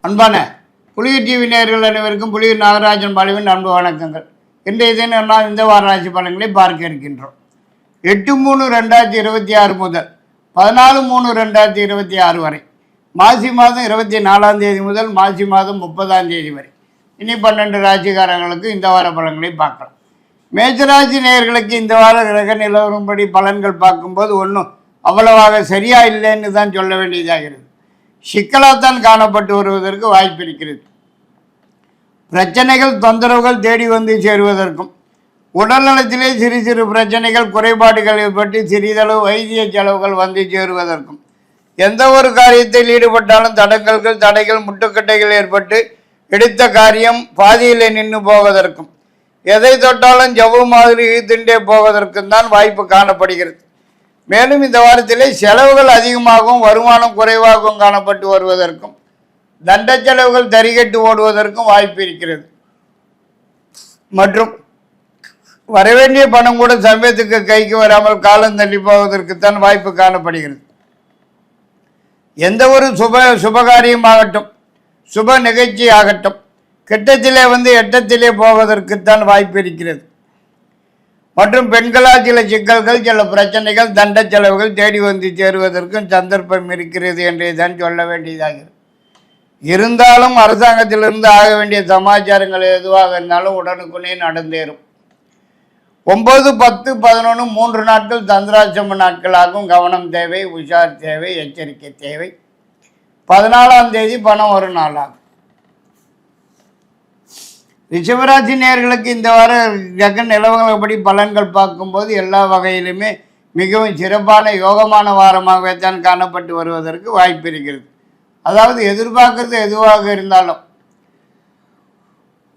அன்பான புலியூர் டிவி நேயர்கள் அனைவருக்கும் புலியூர் நாகராஜன் பாலுவின் அன்பு வணக்கங்கள். இன்றைய தினம் நாம் இந்த வார ராசி பலன்களை பார்க்க இருக்கின்றோம். 8/3/2026 முதல் 14/3/2026 வரை, மாசி மாதம் 24ஆம் தேதி முதல் மாசி மாதம் 30ஆம் தேதி வரை இனி 12 ராசிக்காரர்களுக்கு இந்த வார பலன்களை பார்க்கலாம். மேஜராசி நேயர்களுக்கு இந்த வார கிரக நிலவரப்படி பலன்கள் பார்க்கும்போது ஒன்றும் அவ்வளவாக சரியா இல்லைன்னு தான் சொல்ல வேண்டியதாகிறது. சிக்கலாத்தான் காணப்பட்டு வருவதற்கு வாய்ப்பு இருக்கிறது. பிரச்சனைகள் தொந்தரவுகள் தேடி வந்து சேருவதற்கும், உடல்நலத்திலே சிறு சிறு பிரச்சனைகள் குறைபாடுகள் ஏற்பட்டு சிறிதளவு வைத்திய செலவுகள் வந்து சேருவதற்கும், எந்த ஒரு காரியத்தில் ஈடுபட்டாலும் தடைகள் முட்டுக்கட்டைகள் ஏற்பட்டு எடுத்த காரியம் பாதியில் நின்று போவதற்கும், எதை தொட்டாலும் ஜவ்வு மாதிரி இழுத்துண்டே போவதற்கும் தான் வாய்ப்பு காணப்படுகிறது. மேலும் இந்த வாரத்திலே செலவுகள் அதிகமாகவும் வருமானம் குறைவாகவும் காணப்பட்டு வருவதற்கும், தண்ட செலவுகள் தரிகட்டு ஓடுவதற்கும் வாய்ப்பு இருக்கிறது. மற்றும் வரவேண்டிய பணம் கூட சமயத்துக்கு கைக்கு வராமல் காலம் தள்ளி போவதற்குத்தான் வாய்ப்பு காணப்படுகிறது. எந்த ஒரு சுபகாரியமாகட்டும், சுப நிகழ்ச்சி ஆகட்டும், கிட்டத்திலே வந்து எட்டத்திலே போவதற்குத்தான் வாய்ப்பு இருக்கிறது. மற்றும் பெண்களால் சில சிக்கல்கள், சில பிரச்சனைகள், தண்ட செலவுகள் தேடி வந்து சேருவதற்கும் சந்தர்ப்பம் இருக்கிறது என்றே தான் சொல்ல வேண்டியதாகிறது. இருந்தாலும் அரசாங்கத்திலிருந்து ஆக வேண்டிய சமாச்சாரங்கள் எதுவாக இருந்தாலும் உடனுக்குனே நடந்தேறும். 9, 10, 11 3 நாட்கள் தந்திராட்சம நாட்களாகும். கவனம் தேவை, உஷார் தேவை, எச்சரிக்கை தேவை. 14ஆம் தேதி பணம் ஒரு நாளாகும். ரிஷபராசி நேயர்களுக்கு இந்த வார கிரக நிலவரப்படி பலன்கள் பார்க்கும்போது எல்லா வகையிலுமே மிகவும் சிறப்பான யோகமான வாரமாகவே தான் காணப்பட்டு வருவதற்கு வாய்ப்பு இருக்கிறது. அதாவது எதிர்பார்க்கறது எதுவாக இருந்தாலும்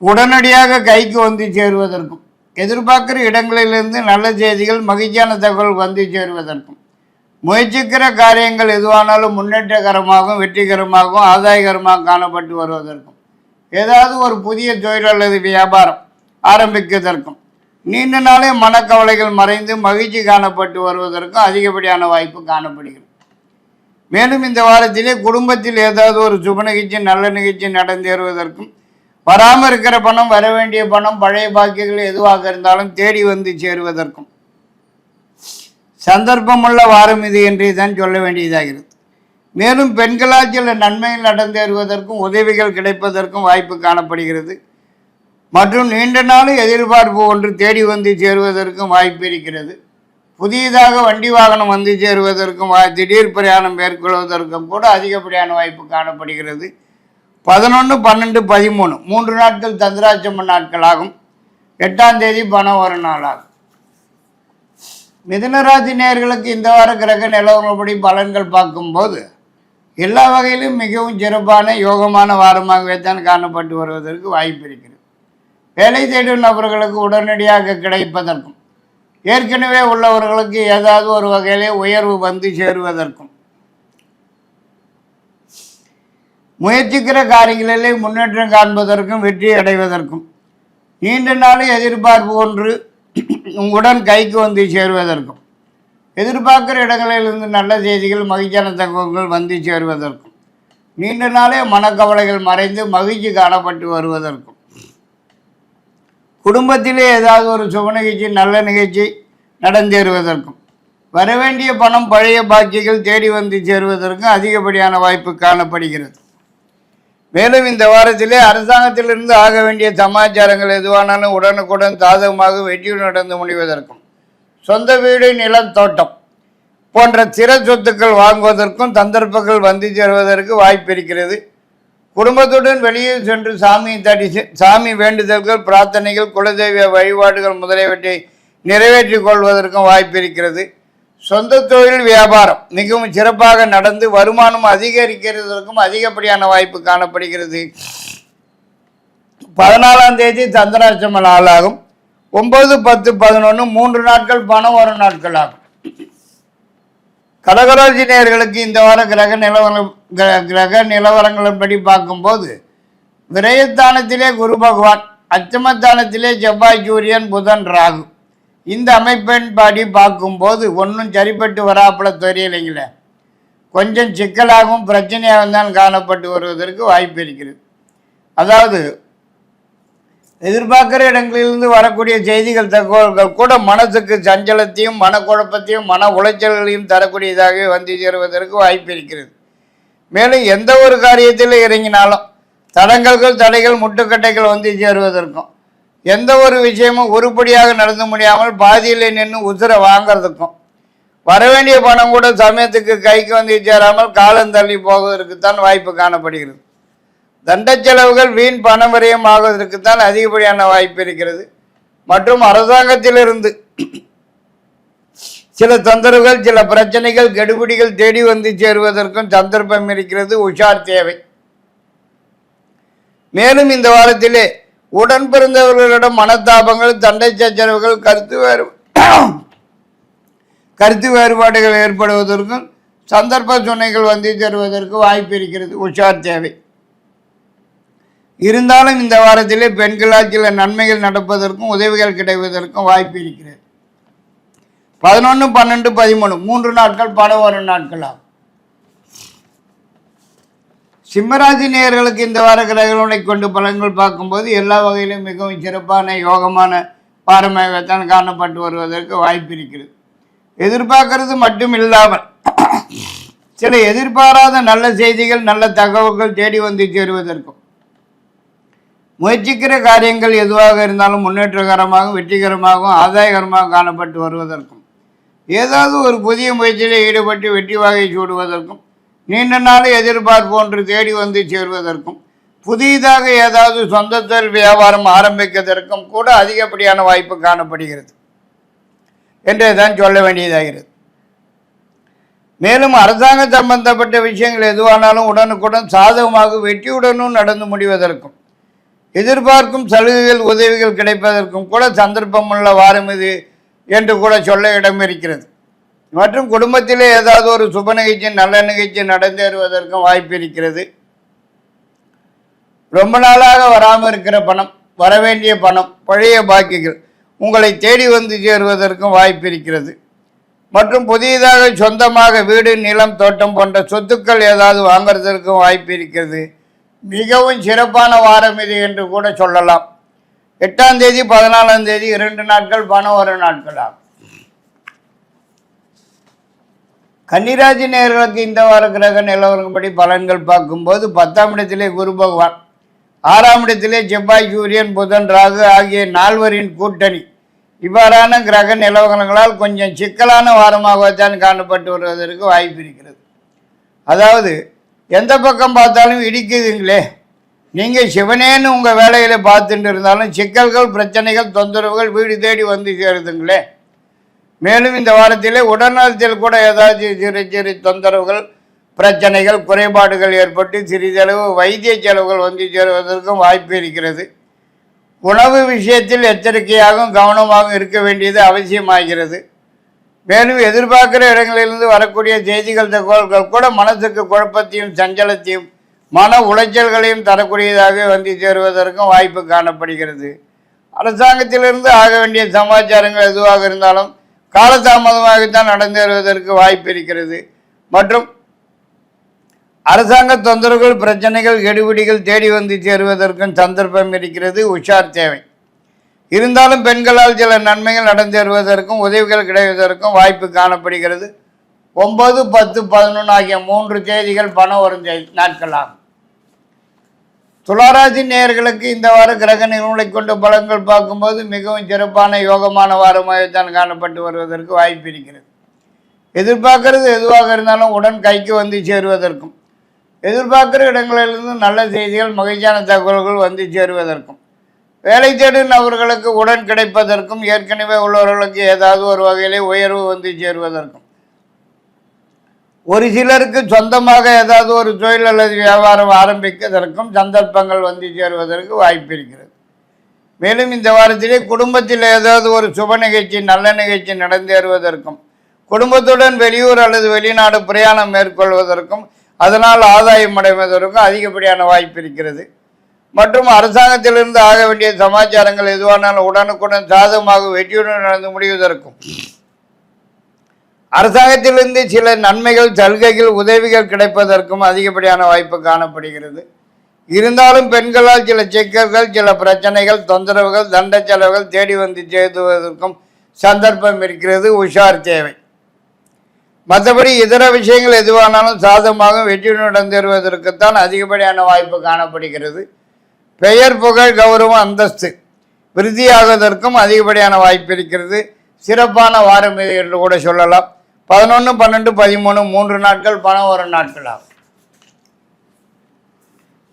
உடனடியாக கைக்கு வந்து சேருவதற்கும், எதிர்பார்க்கிற இடங்களிலிருந்து நல்ல செய்திகள் மகிழ்ச்சியான தகவல் வந்து சேருவதற்கும், முயற்சிக்கிற காரியங்கள் எதுவானாலும் முன்னேற்றகரமாகவும் வெற்றிகரமாகவும் ஆதாயகரமாக காணப்பட்டு வருவதற்கும், ஏதாவது ஒரு புதிய தொழில் அல்லது வியாபாரம் ஆரம்பிப்பதற்கும், நீண்ட நாளே மனக்கவலைகள் மறைந்து மகிழ்ச்சி காணப்பட்டு வருவதற்கும் அதிகப்படியான வாய்ப்பு காணப்படுகிறது. மேலும் இந்த வாரத்திலே குடும்பத்தில் ஏதாவது ஒரு சுப நிகழ்ச்சி நல்ல நிகழ்ச்சி நடந்தேறுவதற்கும், வராமல் இருக்கிற பணம், வர வேண்டிய பணம், பழைய பாக்கியங்கள் எதுவாக இருந்தாலும் தேடி வந்து சேருவதற்கும் சந்தர்ப்பமுள்ள வாரம் இது என்றே தான் சொல்ல வேண்டியதாகிறது. மேலும் பெண்களால் சில நன்மைகள் நடந்தேறுவதற்கும் உதவிகள் கிடைப்பதற்கும் வாய்ப்பு காணப்படுகிறது. மற்றும் நீண்ட நாள் எதிர்பார்ப்பு ஒன்று தேடி வந்து சேருவதற்கும் வாய்ப்பு இருக்கிறது. புதியதாக வண்டி வாகனம் வந்து சேருவதற்கும் திடீர் பிரயாணம் மேற்கொள்வதற்கும் கூட அதிகப்படியான வாய்ப்பு காணப்படுகிறது. 11, 12, 13 3 நாட்கள் தந்திராட்சம நாட்களாகும். 8ஆம் தேதி பணம் ஒரு நாளாகும். மிதுனராசி நேயர்களுக்கு இந்த வார கிரக நிலவரப்படி பலன்கள் பார்க்கும்போது எல்லா வகையிலும் மிகவும் சிறப்பான யோகமான வாரமாகவே தான் காணப்பட்டு வருவதற்கு வாய்ப்பு இருக்கிறது. வேலை தேடும் நபர்களுக்கு உடனடியாக கிடைப்பதற்கும், ஏற்கனவே உள்ளவர்களுக்கு ஏதாவது ஒரு வகையிலே உயர்வு வந்து சேருவதற்கும், முயற்சிக்கிற காரியங்களிலே முன்னேற்றம் காண்பதற்கும் வெற்றி அடைவதற்கும், நீண்ட நாள் எதிர்பார்ப்பு ஒன்று உடன் கைக்கு வந்து சேருவதற்கும், எதிர்பார்க்கிற இடங்களிலிருந்து நல்ல செய்திகள் மகிழ்ச்சியான தகவல்கள் வந்து சேருவதற்கும், நீண்ட நாளே மனக்கவலைகள் மறைந்து மகிழ்ச்சி காணப்பட்டு வருவதற்கும், குடும்பத்திலே ஏதாவது ஒரு சுப நிகழ்ச்சி நல்ல நிகழ்ச்சி நடந்தேறுவதற்கும், வரவேண்டிய பணம் பழைய பாக்கியங்கள் தேடி வந்து சேருவதற்கும் அதிகப்படியான வாய்ப்பு காணப்படுகிறது. மேலும் இந்த வாரத்திலே அரசாங்கத்திலிருந்து ஆக வேண்டிய சமாச்சாரங்கள் எதுவானாலும் உடனுக்குடன் சாதகமாக வெற்றியுடன் நடந்து முடிவதற்கும், சொந்த வீடு, நிலம், தோட்டம் போன்ற சிற சொத்துக்கள் வாங்குவதற்கும் சந்தர்ப்பங்கள் வந்து சேருவதற்கு வாய்ப்பு இருக்கிறது. குடும்பத்துடன் வெளியே சென்று சாமி வேண்டுதல்கள், பிரார்த்தனைகள், குலதெய்வ வழிபாடுகள் முதலியவற்றை நிறைவேற்றிக் கொள்வதற்கும் வாய்ப்பு இருக்கிறது. சொந்த தொழில் வியாபாரம் மிகவும் சிறப்பாக நடந்து வருமானம் அதிகரிக்கிறதற்கும் அதிகப்படியான வாய்ப்பு காணப்படுகிறது. 14ஆம் தேதி சந்திராஷ்டம நாளாகும். 9, 10, 11 3 நாட்கள் பணம் ஒரு நாட்கள் ஆகும். கடகராசி நேயர்களுக்கு இந்த வார கிரக நிலவரங்களின்படி பார்க்கும்போது விரயஸ்தானத்திலே குரு பகவான், அச்சமஸ்தானத்திலே செவ்வாய், சூரியன், புதன், ராகு, இந்த அமைப்பின்படி பார்க்கும்போது ஒன்றும் சரிப்பட்டு வராப்புல தெரியலைங்களே. கொஞ்சம் சிக்கலாகவும் பிரச்சனையாகவும் தான் காணப்பட்டு வருவதற்கு வாய்ப்பு இருக்கிறது. அதாவது எதிர்பார்க்கிற இடங்களிலிருந்து வரக்கூடிய செய்திகள் தகவல்கள் கூட மனசுக்கு சஞ்சலத்தையும் மனக்குழப்பத்தையும் மன உளைச்சல்களையும் தரக்கூடியதாக வந்து சேருவதற்கு வாய்ப்பு இருக்கிறது. மேலும் எந்த ஒரு காரியத்தில் இறங்கினாலும் தடைகள் முட்டுக்கட்டைகள் வந்து சேருவதற்கும் எந்த ஒரு விஷயமும் உருப்படியாக நடந்து முடியாமல் பாதியில் நின்று உசுரை வாங்கிறதுக்கும் வரவேண்டிய பணம் கூட சமயத்துக்கு கைக்கு வந்து சேராமல் காலம் தள்ளி போவதற்குத்தான் வாய்ப்பு காணப்படுகிறது. தண்ட செலவுகள் வீண் பணம் விரயம் ஆகுவதற்குத்தான் அதிகப்படியான வாய்ப்பு இருக்கிறது. மற்றும் அரசாங்கத்திலிருந்து சில தொந்தரவுகள் சில பிரச்சனைகள் கெடுபிடிகள் தேடி வந்து சேருவதற்கும் சந்தர்ப்பம் இருக்கிறது. உஷார் தேவை. மேலும் இந்த வாரத்திலே உடன் பிறந்தவர்களிடம் மனத்தாபங்கள் சண்டை சச்சரவுகள் கருத்து வேறுபாடுகள் ஏற்படுவதற்கும் சந்தர்ப்ப சுனைகள் வந்து சேருவதற்கு வாய்ப்பு இருக்கிறது. உஷார் தேவை. இருந்தாலும் இந்த வாரத்திலே பெண்களால் சில நன்மைகள் நடப்பதற்கும் உதவிகள் கிடைப்பதற்கும் வாய்ப்பு இருக்கிறது. 11, 12, 13 3 நாட்கள் பணம் வரும் நாட்களாகும். சிம்மராசி நேயர்களுக்கு இந்த வார கிரகங்களை கொண்டு பலன்கள் பார்க்கும்போது எல்லா வகையிலும் மிகவும் சிறப்பான யோகமான பாரமாகத்தான் காணப்பட்டு வருவதற்கு வாய்ப்பு இருக்கிறது. எதிர்பார்க்கறது மட்டும் இல்லாமல் சில எதிர்பாராத நல்ல செய்திகள் நல்ல தகவல்கள் தேடி வந்து சேருவதற்கும் முயற்சிக்கிற காரியங்கள் எதுவாக இருந்தாலும் முன்னேற்றகரமாகவும் வெற்றிகரமாகவும் ஆதாயகரமாக காணப்பட்டு வருவதற்கும் ஏதாவது ஒரு புதிய முயற்சியில் ஈடுபட்டு வெற்றி வாகை சூடுவதற்கும் நீண்ட நாள் எதிர்பார்ப்பு ஒன்று தேடி வந்து சேருவதற்கும் புதிதாக ஏதாவது சொந்த தொழில் வியாபாரம் ஆரம்பிப்பதற்கும் கூட அதிகப்படியான வாய்ப்பு காணப்படுகிறது என்றே தான் சொல்ல வேண்டியதாகிறது. மேலும் அரசாங்க சம்பந்தப்பட்ட விஷயங்கள் எதுவானாலும் உடனுக்குடன் சாதகமாக வெற்றியுடனும் நடந்து முடிவதற்கும் எதிர்பார்க்கும் சலுகைகள் உதவிகள் கிடைப்பதற்கும் கூட சந்தர்ப்பமுள்ள வாரம் இது என்று கூட சொல்ல இடம் இருக்கிறது. மற்றும் குடும்பத்திலே ஏதாவது ஒரு சுப நிகழ்ச்சி நல்ல நிகழ்ச்சி நடந்தேறுவதற்கும் வாய்ப்பு இருக்கிறது. ரொம்ப நாளாக வராமல் இருக்கிற பணம் வரவேண்டிய பணம் பழைய பாக்கிகள் உங்களை தேடி வந்து சேருவதற்கும் வாய்ப்பு இருக்கிறது. மற்றும் புதியதாக சொந்தமாக வீடு நிலம் தோட்டம் போன்ற சொத்துக்கள் ஏதாவது வாங்குறதற்கும் வாய்ப்பு இருக்கிறது. மிகவும் சிறப்பான வாரம் இது என்று கூட சொல்லலாம். 8ஆம் தேதி 14ஆம் தேதி 2 நாட்கள் பணம் வரும் நாட்களாகும். கன்னிராசி நேயர்களுக்கு இந்த வார கிரக நிலவரப்படி பலன்கள் பார்க்கும்போது 10ஆம் இடத்திலே குரு பகவான், 6ஆம் இடத்திலே செவ்வாய் சூரியன் புதன் ராகு ஆகிய 4வரின் கூட்டணி இவ்வாறான கிரக நிலவரங்களால் கொஞ்சம் சிக்கலான வாரமாகத்தான் காணப்பட்டு வருவதற்கு வாய்ப்பு இருக்கிறது. அதாவது எந்த பக்கம் பார்த்தாலும் இடிக்குதுங்களே. நீங்கள் சிவனேன்னு உங்கள் வேலையில் பார்த்துட்டு இருந்தாலும் சிக்கல்கள் பிரச்சனைகள் தொந்தரவுகள் வீடு தேடி வந்து சேருதுங்களே. மேலும் இந்த வாரத்திலே உடல்நலத்தில் கூட ஏதாவது சிறு சிறு தொந்தரவுகள் பிரச்சனைகள் குறைபாடுகள் ஏற்பட்டு சிறிதளவு வைத்திய செலவுகள் வந்து சேருவதற்கும் வாய்ப்பு இருக்கிறது. உணவு விஷயத்தில் எச்சரிக்கையாகவும் கவனமாகவும் இருக்க வேண்டியது அவசியமாகிறது. மேலும் எதிர்பார்க்கிற இடங்களிலிருந்து வரக்கூடிய செய்திகள் தகவல்கள் கூட மனசுக்கு குழப்பத்தையும் சஞ்சலத்தையும் மன உளைச்சல்களையும் தரக்கூடியதாக வந்து சேருவதற்கும் வாய்ப்பு காணப்படுகிறது. அரசாங்கத்திலிருந்து ஆக வேண்டிய சமாச்சாரங்கள் எதுவாக இருந்தாலும் காலதாமதமாகத்தான் நடந்தேறுவதற்கு வாய்ப்பு இருக்கிறது. மற்றும் அரசாங்க தொந்தரவுகள் பிரச்சனைகள் கெடுபிடிகள் தேடி வந்து சேருவதற்கும் சந்தர்ப்பம் இருக்கிறது. உஷார் தேவை. இருந்தாலும் பெண்களால் சில நன்மைகள் நடந்தேறுவதற்கும் உதவிகள் கிடைப்பதற்கும் வாய்ப்பு காணப்படுகிறது. 9, 10, 11 ஆகிய 3 தேதிகள் பணம் வரும் நாட்களாகும். துளாராசி நேயர்களுக்கு இந்த வார கிரக நிகழ்வுகளை கொண்டு பலன்கள் பார்க்கும்போது மிகவும் சிறப்பான யோகமான வாரமாகத்தான் காணப்பட்டு வருவதற்கு வாய்ப்பு இருக்கிறது. எதிர்பார்க்கறது எதுவாக இருந்தாலும் உடன் கைக்கு வந்து சேருவதற்கும் எதிர்பார்க்கிற இடங்களிலிருந்து நல்ல செய்திகள் மகிழ்ச்சியான தகவல்கள் வந்து சேருவதற்கும் வேலை தேடும் நபர்களுக்கு உடன் கிடைப்பதற்கும் ஏற்கனவே உள்ளவர்களுக்கு ஏதாவது ஒரு வகையிலே உயர்வு வந்து சேருவதற்கும் ஒரு சிலருக்கு சொந்தமாக ஏதாவது ஒரு தொழில் அல்லது வியாபாரம் ஆரம்பிப்பதற்கும் சந்தர்ப்பங்கள் வந்து சேருவதற்கு வாய்ப்பு இருக்கிறது. மேலும் இந்த வாரத்திலே குடும்பத்தில் ஏதாவது ஒரு சுப நிகழ்ச்சி நல்ல நிகழ்ச்சி நடந்தேறுவதற்கும் குடும்பத்துடன் வெளியூர் அல்லது வெளிநாடு பிரயாணம் மேற்கொள்வதற்கும் அதனால் ஆதாயம் அடைவதற்கும் அதிகப்படியான வாய்ப்பு இருக்கிறது. மற்றும் அரசாங்கத்திலிருந்து ஆக வேண்டிய சமாச்சாரங்கள் எதுவானாலும் உடனுக்குடன் சாதகமாக வெற்றியுடன் நடந்து முடிவதற்கும் அரசாங்கத்திலிருந்து சில நன்மைகள், சலுகைகள், உதவிகள் கிடைப்பதற்கும் அதிகப்படியான வாய்ப்பு காணப்படுகிறது. இருந்தாலும் பெண்களால் சில சிக்கல்கள், சில பிரச்சனைகள், தொந்தரவுகள், தண்ட செலவுகள் தேடி வந்து சேருவதற்கும் சந்தர்ப்பம் இருக்கிறது. உஷார் தேவை. மற்றபடி இதர விஷயங்கள் எதுவானாலும் சாதமாக வெற்றி நடந்தேறுவதற்குத்தான் அதிகப்படியான வாய்ப்பு காணப்படுகிறது. பெயர், புகழ், கௌரவம், அந்தஸ்து விருத்தியாகுவதற்கும் அதிகப்படியான வாய்ப்பு இருக்கிறது. சிறப்பான வாரம் இது என்று கூட சொல்லலாம். 11, 12, 13 3 நாட்கள் பணம் வரும் நாட்கள் ஆகும்.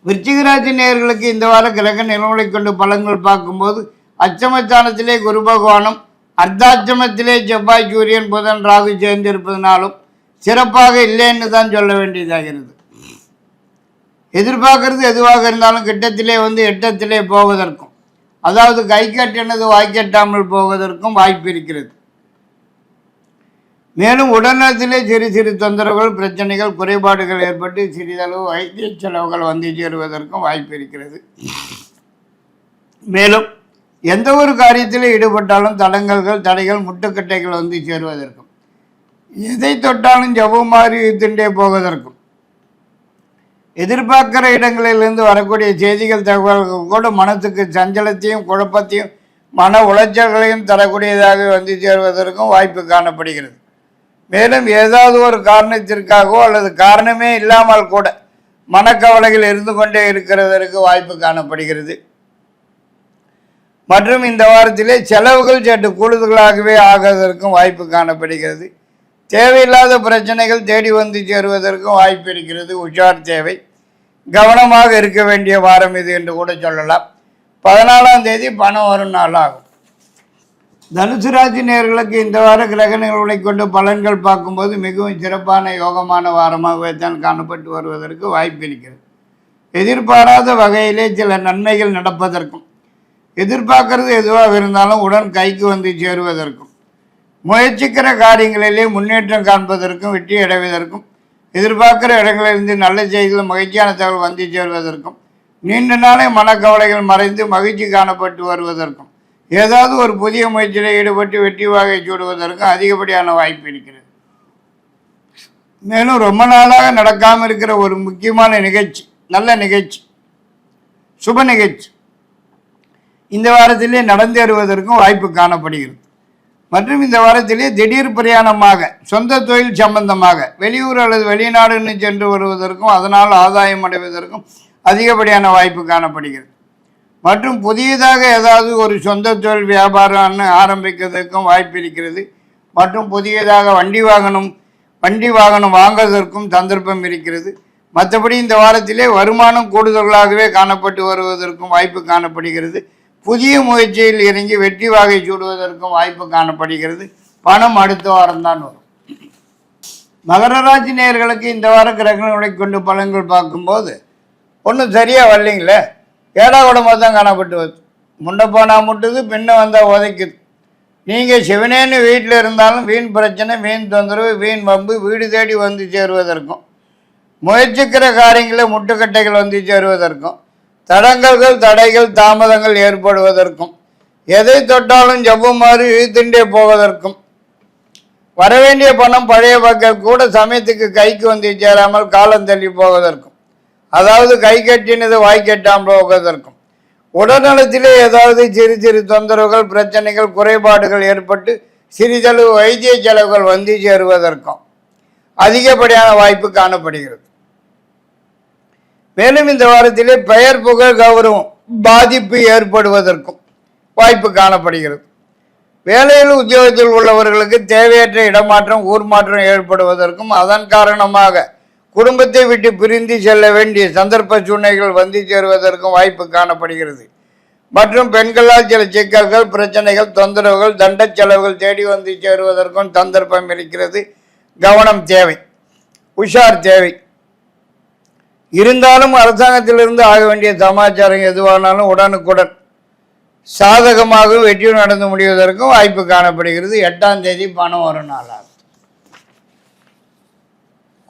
விருச்சிகராசி நேயர்களுக்கு இந்த வார கிரக நிலவுகளை கொண்டு பலன்கள் பார்க்கும்போது அச்சமஸ்தானத்திலே குரு பகவானும், அர்த்தாச்சமத்திலே செவ்வாய், சூரியன், புதன், ராகு சேர்ந்திருப்பதனாலும் சிறப்பாக இல்லைன்னு தான் சொல்ல வேண்டியதாகிறது. எதிர்பார்க்கறது எதுவாக இருந்தாலும் கிட்டத்திலே வந்து எட்டத்திலே போவதற்கும், அதாவது கை கட்டினது வாய்க்கட்டாமல் போவதற்கும் வாய்ப்பு இருக்கிறது. மேலும் உடல்நலத்திலே சிறு சிறு தொந்தரவுகள், பிரச்சனைகள், குறைபாடுகள் ஏற்பட்டு சிறிதளவு வைத்திய செலவுகள் வந்து சேருவதற்கும் வாய்ப்பு இருக்கிறது. மேலும் எந்த ஒரு காரியத்தில் ஈடுபட்டாலும் தடங்கல்கள், தடைகள், முட்டுக்கட்டைகள் வந்து சேருவதற்கும், எதை தொட்டாலும் ஜபமாறி திண்டே போவதற்கும், எதிர்பார்க்கிற இடங்களிலிருந்து வரக்கூடிய செய்திகள், தகவல்கள் கூட மனத்துக்கு சஞ்சலத்தையும், குழப்பத்தையும், மன உளைச்சல்களையும் தரக்கூடியதாக வந்து சேருவதற்கும் வாய்ப்பு காணப்படுகிறது. மேலும் ஏதாவது ஒரு காரணத்திற்காகவோ அல்லது காரணமே இல்லாமல் கூட மனக்கவலைகள் இருந்து கொண்டே இருக்கிறதற்கு வாய்ப்பு காணப்படுகிறது. மற்றும் இந்த வாரத்திலே செலவுகள் சற்று கூடுதலாகவே ஆகுவதற்கும் வாய்ப்பு காணப்படுகிறது. தேவையில்லாத பிரச்சனைகள் தேடி வந்து சேருவதற்கும் வாய்ப்பு இருக்கிறது. உஷார் தேவை. கவனமாக இருக்க வேண்டிய வாரம் இது என்று கூட சொல்லலாம். 14ஆம் தேதி பணம் வரும் நாள் ஆகும். தனுசு ராசி நேயர்களுக்கு இந்த வார கிரக நிகழ்வுகளை கொண்டு பலன்கள் பார்க்கும்போது மிகவும் சிறப்பான யோகமான வாரமாகவே தான் காணப்பட்டு வருவதற்கு வாய்ப்பு இருக்கிறது. எதிர்பாராத வகையிலே சில நன்மைகள் நடப்பதற்கும், எதிர்பார்க்கறது எதுவாக இருந்தாலும் உடன் கைக்கு வந்து சேருவதற்கும், முயற்சிக்கிற காரியங்களிலே முன்னேற்றம் காண்பதற்கும், வெற்றி அடைவதற்கும், எதிர்பார்க்கிற இடங்களிலிருந்து நல்ல செய்திகள், மகிழ்ச்சியான தகவல் வந்து சேருவதற்கும், நீண்ட நாளே மனக்கவலைகள் மறைந்து மகிழ்ச்சி காணப்பட்டு வருவதற்கும், ஏதாவது ஒரு புதிய முயற்சியில் ஈடுபட்டு வெற்றி வாகை சூடுவதற்கும் அதிகப்படியான வாய்ப்பு இருக்கிறது. மேலும் ரொம்ப நாளாக நடக்காமல் இருக்கிற ஒரு முக்கியமான நிகழ்ச்சி, நல்ல நிகழ்ச்சி, சுப நிகழ்ச்சி இந்த வாரத்திலே நடந்தேறுவதற்கும் வாய்ப்பு காணப்படுகிறது. மற்றும் இந்த வாரத்திலே திடீர் பிரயாணமாக, சொந்த தொழில் சம்பந்தமாக வெளியூர் அல்லது வெளிநாடுன்னு சென்று வருவதற்கும் அதனால் ஆதாயம் அடைவதற்கும் அதிகப்படியான வாய்ப்பு காணப்படுகிறது. மற்றும் புதியதாக ஏதாவது ஒரு சொந்த தொழில் வியாபாரம் ஆரம்பிக்கிறதுக்கும் வாய்ப்பு இருக்கிறது. மற்றும் புதியதாக வண்டி வாகனம் வாங்குவதற்கும் சந்தர்ப்பம் இருக்கிறது. மற்றபடி இந்த வாரத்திலே வருமானம் கூடுதலாகவே காணப்பட்டு வருவதற்கும் வாய்ப்பு காணப்படுகிறது. புதிய முயற்சியில் இறங்கி வெற்றி வாகை சூடுவதற்கும் வாய்ப்பு காணப்படுகிறது. பணம் அடுத்த வாரம்தான் வரும். மகர ராசி நேயர்களுக்கு இந்த வார கிரகங்களை கொண்டு பலன்கள் பார்க்கும்போது ஒன்றும் சரியாக வரலைங்களே, ஏடாகுடமாக தான் காணப்பட்டு வருது. முன்ன போனால் முட்டுது, பின்ன வந்தால் உதைக்குது. நீங்கள் சிவனேன்னு வீட்டில் இருந்தாலும் வீண் பிரச்சனை, வீண் தொந்தரவு, வீண் வம்பு வீடு தேடி வந்து சேருவதற்கும், முயற்சிக்கிற காரியங்களில் முட்டுக்கட்டைகள் வந்து சேருவதற்கும், தடங்கல்கள், தடைகள், தாமதங்கள் ஏற்படுவதற்கும், எதை தொட்டாலும் ஜவ்வுமாறு இழுத்துண்டே போவதற்கும், வரவேண்டிய பணம் பழைய பக்கம் கூட சமயத்துக்கு கைக்கு வந்து சேராமல் காலம் தள்ளி போவதற்கும், அதாவது கை கட்டினது வாய் கட்டாமல் போவதற்கும், உடல்நலத்திலே ஏதாவது சிறு சிறு தொந்தரவுகள், பிரச்சனைகள், குறைபாடுகள் ஏற்பட்டு சிறிதளவு வைத்திய செலவுகள் வந்து சேருவதற்கும் அதிகப்படியான வாய்ப்பு காணப்படுகிறது. மேலும் இந்த வாரத்திலே பெயர், புகழ், கௌரவம் பாதிப்பு ஏற்படுவதற்கும் வாய்ப்பு காணப்படுகிறது. வேலையில் உத்தியோகத்தில் உள்ளவர்களுக்கு தேவையற்ற இடமாற்றம், ஊர் மாற்றம் ஏற்படுவதற்கும் அதன் காரணமாக குடும்பத்தை விட்டு பிரிந்து செல்ல வேண்டிய சந்தர்ப்ப சூழ்நிலைகள் வந்து சேருவதற்கும் வாய்ப்பு காணப்படுகிறது. மற்றும் பெண்களால் சில சிக்கல்கள், பிரச்சனைகள், தொந்தரவுகள், தண்ட செலவுகள் தேடி வந்து சேருவதற்கும் சந்தர்ப்பம் இருக்கிறது. கவனம் தேவை, உஷார் தேவை. இருந்தாலும் அரசாங்கத்திலிருந்து ஆக வேண்டிய சமாச்சாரம் எதுவானாலும் உடனுக்குடன் சாதகமாக வெற்றி நடந்து முடிவதற்கும் வாய்ப்பு காணப்படுகிறது. 8ஆம் தேதி பணம் வரும் நாளாகும்.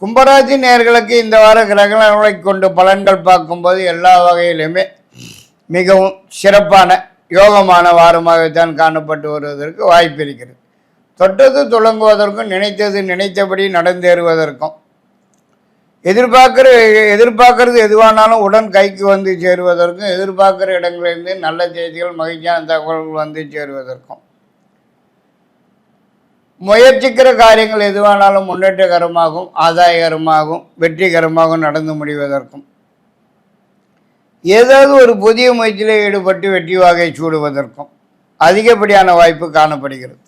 கும்பராசி நேயர்களுக்கு இந்த வார கிரகங்களை கொண்டு பலன்கள் பார்க்கும்போது எல்லா வகையிலுமே மிகவும் சிறப்பான யோகமான வாரமாகத்தான் காணப்பட்டு வருவதற்கு வாய்ப்பு இருக்கிறது. தொட்டது துளங்குவதற்கும் நினைத்தது நினைத்தபடி நடந்தேறுவதற்கும் எதிர்பார்க்கறது எதுவானாலும் உடன் கைக்கு வந்து சேருவதற்கும் எதிர்பார்க்குற இடங்களிலிருந்து நல்ல செய்திகள் மகிழ்ச்சியான தகவல்கள் வந்து சேருவதற்கும் முயற்சிக்கிற காரியங்கள் எதுவானாலும் முன்னேற்றகரமாகவும் ஆதாயகரமாகவும் வெற்றிகரமாகவும் நடந்து முடிவதற்கும் ஏதாவது ஒரு புதிய முயற்சியில் ஈடுபட்டு வெற்றி வாகை சூடுவதற்கும் அதிகப்படியான வாய்ப்பு காணப்படுகிறது.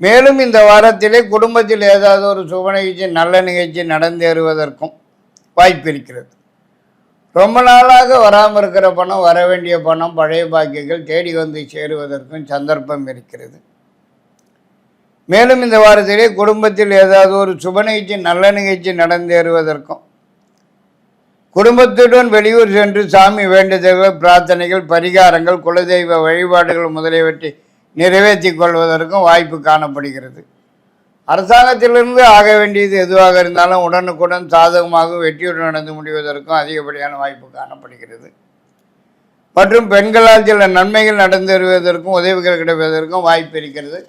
மேலும் இந்த வாரத்திலே குடும்பத்தில் ஏதாவது ஒரு சுப நிகழ்ச்சி நல்ல நிகழ்ச்சி நடந்தேறுவதற்கும் வாய்ப்பு இருக்கிறது. ரொம்ப நாளாக வராமல் இருக்கிற பணம், வர வேண்டிய பணம், பழைய பாக்கியங்கள் தேடி வந்து சேருவதற்கும் சந்தர்ப்பம் இருக்கிறது. மேலும் இந்த வாரத்திலே குடும்பத்தில் ஏதாவது ஒரு சுப நிகழ்ச்சி நல்ல நிகழ்ச்சி நடந்தேறுவதற்கும் குடும்பத்துடன் வெளியூர் சென்று சாமி வேண்டுதல்கள், பிரார்த்தனைகள், பரிகாரங்கள், குலதெய்வ வழிபாடுகள் முதலியவற்றை நிறைவேற்றி கொள்வதற்கும் வாய்ப்பு காணப்படுகிறது. அரசாங்கத்திலிருந்து ஆக வேண்டியது எதுவாக இருந்தாலும் உடனுக்குடன் சாதகமாக வெற்றியுடன் நடந்து முடிவதற்கும் அதிகப்படியான வாய்ப்பு காணப்படுகிறது. மற்றும் பெண்களால் சில நன்மைகள் நடந்து வருவதற்கும் உதவிகள் கிடைப்பதற்கும் வாய்ப்பு இருக்கிறது.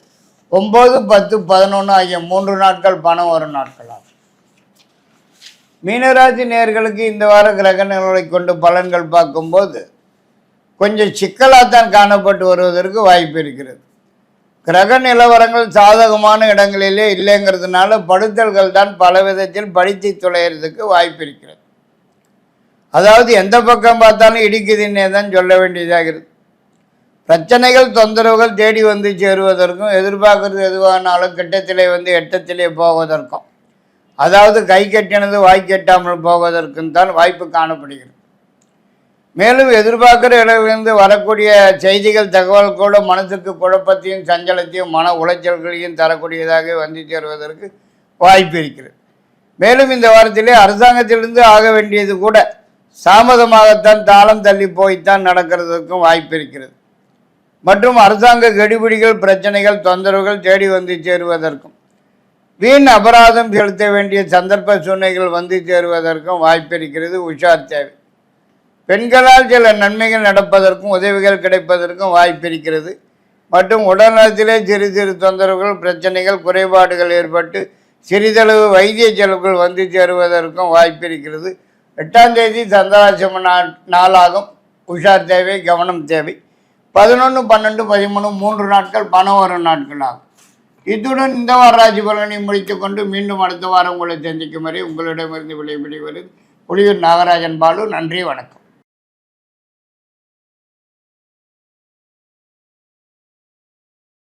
9, 10, 11 ஆகிய 3 நாட்கள் பணம் வரும் நாட்களாகும். மீனராசி நேயர்களுக்கு இந்த வார கிரக நிலைகளை கொண்டு பலன்கள் பார்க்கும்போது கொஞ்சம் சிக்கலாகத்தான் காணப்பட்டு வருவதற்கு வாய்ப்பு இருக்கிறது. கிரக நிலவரங்கள் சாதகமான இடங்களிலே இல்லைங்கிறதுனால படுத்தல்கள் தான் பல விதத்தில் படித்து துளையிறதுக்கு வாய்ப்பு இருக்கிறது. அதாவது எந்த பக்கம் பார்த்தாலும் இடிக்குதுன்னே தான் சொல்ல வேண்டியதாகிறது. பிரச்சனைகள், தொந்தரவுகள் தேடி வந்து சேருவதற்கும் எதிர்பார்க்கறது எதுவானாலும் கிட்டத்திலே வந்து எட்டத்திலே போவதற்கும், அதாவது கை கட்டினது வாய் கட்டாமல் போவதற்கும் தான் வாய்ப்பு காணப்படுகிறது. மேலும் எதிர்பார்க்குற இடங்களிலிருந்து வரக்கூடிய செய்திகள், தகவல் கூட மனசுக்கு குழப்பத்தையும் சஞ்சலத்தையும் மன உளைச்சல்களையும் தரக்கூடியதாக வந்து சேருவதற்கு வாய்ப்பு இருக்கிறது. மேலும் இந்த வாரத்திலே அரசாங்கத்திலிருந்து ஆக வேண்டியது கூட தாமதமாகத்தான் தாளம் தள்ளி போய்த்தான் நடக்கிறதுக்கும் வாய்ப்பு இருக்கிறது. மற்றும் அரசாங்க கெடுபிடிகள், பிரச்சனைகள், தொந்தரவுகள் தேடி வந்து சேருவதற்கும் வீண் அபராதம் செலுத்த வேண்டிய சந்தர்ப்ப சூழ்நிலைகள் வந்து சேருவதற்கும் வாய்ப்பு இருக்கிறது. உஷார் தேவை. பெண்களால் சில நன்மைகள் நடப்பதற்கும் உதவிகள் கிடைப்பதற்கும் வாய்ப்பு இருக்கிறது. மற்றும் உடல்நலத்திலே சிறு சிறு தொந்தரவுகள், பிரச்சனைகள், குறைபாடுகள் ஏற்பட்டு சிறிதளவு வைத்திய செலவுகள் வந்து சேருவதற்கும் வாய்ப்பு இருக்கிறது. 8ஆம் தேதி சந்திராசிரம நாளாகும். உஷார் தேவை, கவனம் தேவை. 11, 12, 13 3 நாட்கள் பணம் வரும் நாட்கள் ஆகும். இத்துடன் இந்த வார ராசி பலனை முடித்துக்கொண்டு மீண்டும் அடுத்த வாரம் உங்களை சந்திக்கும் வரை உங்களிடமிருந்து விடைபெறுவது புலியூர் நாகராஜன் பாலு. நன்றி, வணக்கம்.